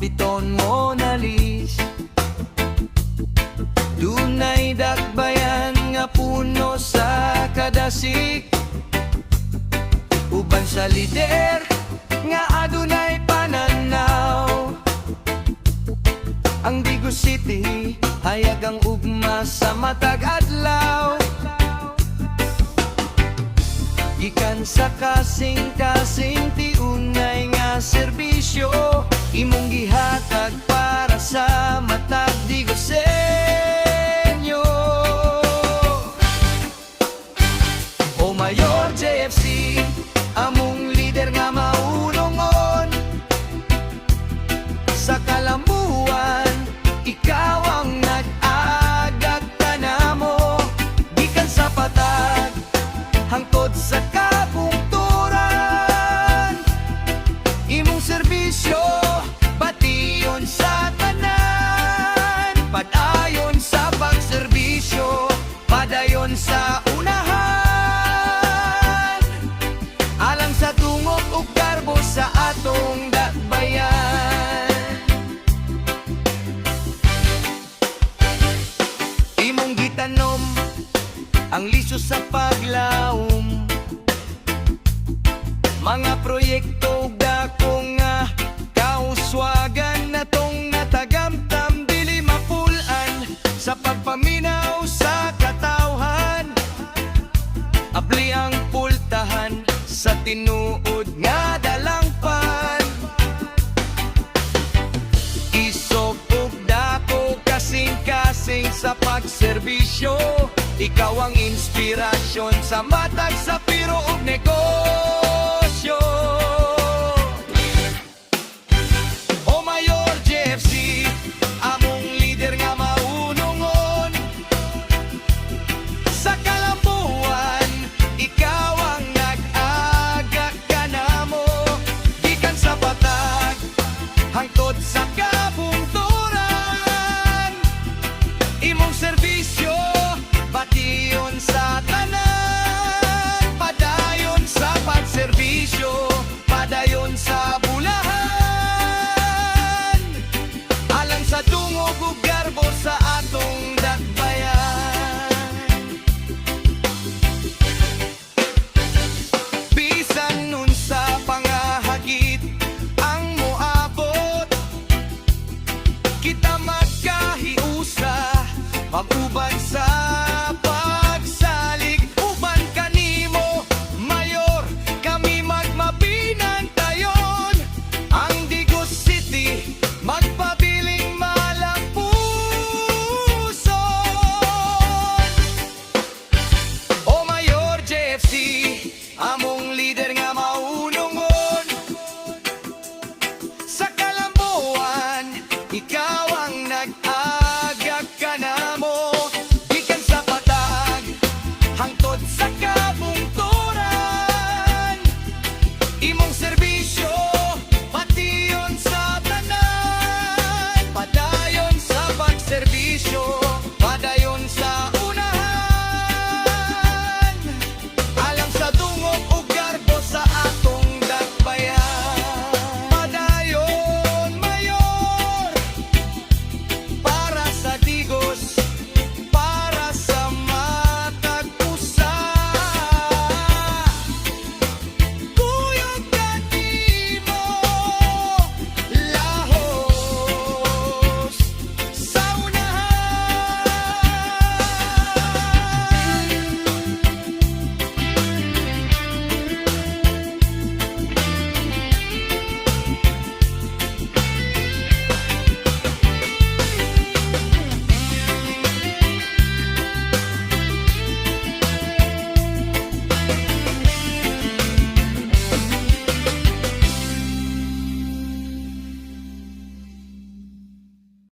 biton mo nalis. Dunay dakbayan nga puno sa kadasik, uban sa lider nga adunay pananaw. Ang Digo City hayag ang ugma sa matag adlaw. Gikan sa kasing-kasing tiunay nga serbisyo, imong gihatag para sa matag Digosenyo. O Mayor JFC, among lider nga maunongon sa kalambuan, ikaw ang nag-agag kanamo. Gikan sa patag hangtod sa kabungturan, imong serbisyo bation sa tanan. Padayon sa pagserbisyo, padayon sa unahan, alang sa tungog ug karbo sa atong dakbayan. Imong gitanom ang lisyo sa paglaom, mga proyekto dakong nga kauswagan natong natagamtam dili mapulan sa pagpaminaw sa katawhan. Abli ang pultahan sa tinuod nga dalangpan, isog ug dako kasing-kasing sa pagserbisyo. Ikaw ang inspirasyon sa matag sa piro ug negosyo. O Mayor JFC, among lider nga maunongon sa kalambuan, ikaw ang nag-agak kanamo. Gikan sa patag hangtod sa kabungturan, imong serbisyo bation sa tanan. Padayon sa pagserbisyo, padayon sa bulahan, alang sa dungog ug garbo sa atong dakbayan. Bisan nun sa pangahagit ang moabot, kita magkahiusa, mag-uban sa pagsalig. Uban kanimo Mayor, kami magmabinantayon. Ang Digo City magpabiling malampuson. O Mayor JFC, among lider nga maunongon sa kalambuan, ikaw